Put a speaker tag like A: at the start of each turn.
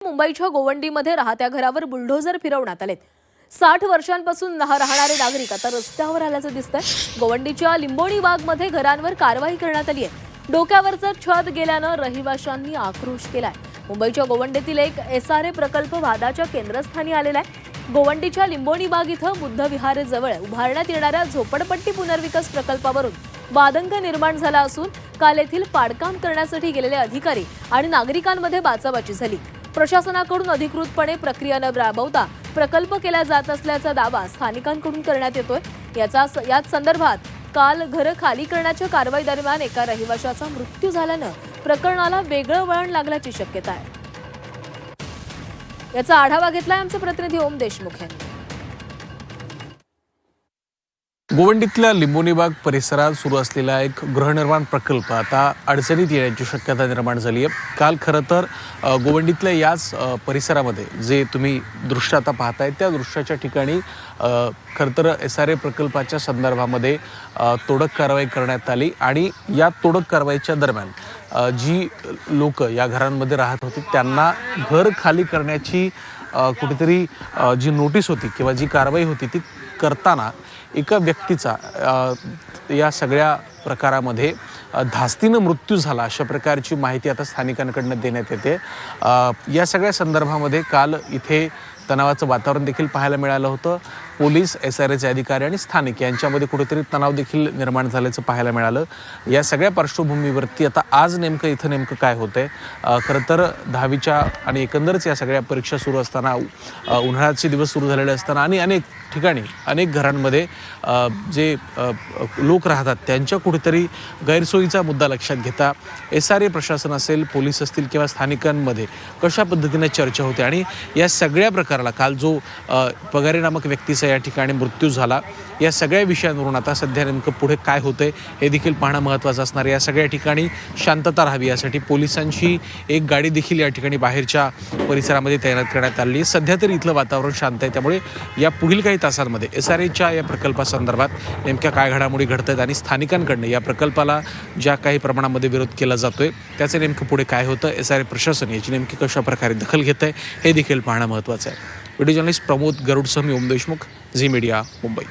A: मुंबईच्या गोवंडीमध्ये राहत्या घरावर बुलडोझर फिरवण्यात आलेत। 60 वर्षांपासून राहणारे नागरिक आता रस्त्यावर आल्याचं दिसतंय। गोवंडीच्या लिंबोणी बागमध्ये घरांवर कारवाई करण्यात आली आहे। डोक्यावरचं छत गेल्यानं रहिवाशांनी आक्रोश केलाय। मुंबईच्या गोवंडीतील एक एसआरए प्रकल्प वादाच्या केंद्रस्थानी आलेला आहे। गोवंडीच्या लिंबोणी बाग इथं बुद्ध विहाराजवळ उभारण्यात येणाऱ्या झोपडपट्टी पुनर्विकास प्रकल्पावरून वादंग निर्माण झाला असून काल येथील पाडकाम करण्यासाठी गेलेले अधिकारी आणि नागरिकांमध्ये बाचाबाची झाली। प्रशासनाकडून अधिकृतपणे प्रक्रिया न राबवता प्रकल्प केला जात असल्याचा दावा स्थानिकांकडून करण्यात येतोय। याच संदर्भात काल घर खाली करण्याच्या कारवाई दरम्यान एका रहिवाशाचा मृत्यू झाल्यानं प्रकरणाला वेगळं वळण लागल्याची शक्यता आहे। याचा आढावा घेतलाय आमचे प्रतिनिधी ओम देशमुख यांनी।
B: गोवंडीतल्या लिंबोणी बाग परिसरात सुरू असलेला एक गृहनिर्माण प्रकल्प आता अडचणीत येण्याची शक्यता निर्माण झाली आहे। काल खरं तर गोवंडीतल्या याच परिसरामध्ये जे तुम्ही दृश्य आता पाहताय त्या दृश्याच्या ठिकाणी खरं तर एसआरए प्रकल्पाच्या संदर्भामध्ये तोडक कारवाई करण्यात आली आणि या तोडक कारवाईच्या दरम्यान जी लोक या घरांमध्ये राहत होती त्यांना घर खाली करण्याची कुठेतरी जी नोटीस होती किंवा जी कारवाई होती ती करताना एका व्यक्तीचा या सगळ्या प्रकारामध्ये धास्तीनं मृत्यू झाला अशा प्रकारची माहिती आता स्थानिकांकडून देण्यात येते। या सगळ्या संदर्भामध्ये काल इथे तणावाचं वातावरण देखील पाहायला मिळालं होतं। पोलीस, एसआरएचे अधिकारी आणि स्थानिक यांच्यामध्ये कुठेतरी तणाव देखील निर्माण झाल्याचं पाहायला मिळालं। या सगळ्या पार्श्वभूमीवरती आता आज इथं काय होतंय, खरं तर 10वीच्या आणि एकंदरच या सगळ्या परीक्षा सुरू असताना उन्हाळ्याचे दिवस सुरू झालेले असताना आणि अनेक ठिकाणी अनेक घरांमध्ये जे लोक राहतात त्यांच्या कुठेतरी गैरसोयीचा मुद्दा लक्षात घेता एसआरए प्रशासन असेल, पोलीस असतील किंवा स्थानिकांमध्ये कशा पद्धतीने चर्चा होते आणि या सगळ्या प्रकाराला काल जो पगारे नामक व्यक्तीचा या ठिकाणी मृत्यू झाला या सगळ्या विषयांवरून आता सध्या नेमकं पुढे काय होतंय हे देखील पाहणं महत्त्वाचं असणार। या सगळ्या ठिकाणी शांतता राहावी यासाठी पोलिसांची एक गाडी देखील या ठिकाणी बाहेरच्या परिसरामध्ये तैनात करण्यात आली। सध्या तरी इथलं वातावरण शांत आहे, त्यामुळे या पुढील काही तासांमध्ये एसआरएच्या या प्रकल्पासंदर्भात नेमक्या काय घडामोडी घडत आहेत आणि स्थानिकांकडनं या प्रकल्पाला ज्या काही प्रमाणामध्ये विरोध केला जातोय त्याचं नेमकं पुढे काय होतं, एसआरए प्रशासन याची नेमकी कशा प्रकारे दखल घेत आहे हे देखील पाहणं महत्त्वाचं आहे। व्हिडिओ जर्नलिस्ट प्रमोद गरुडसह मी ओम देशमुख, झी मीडिया, मुंबई।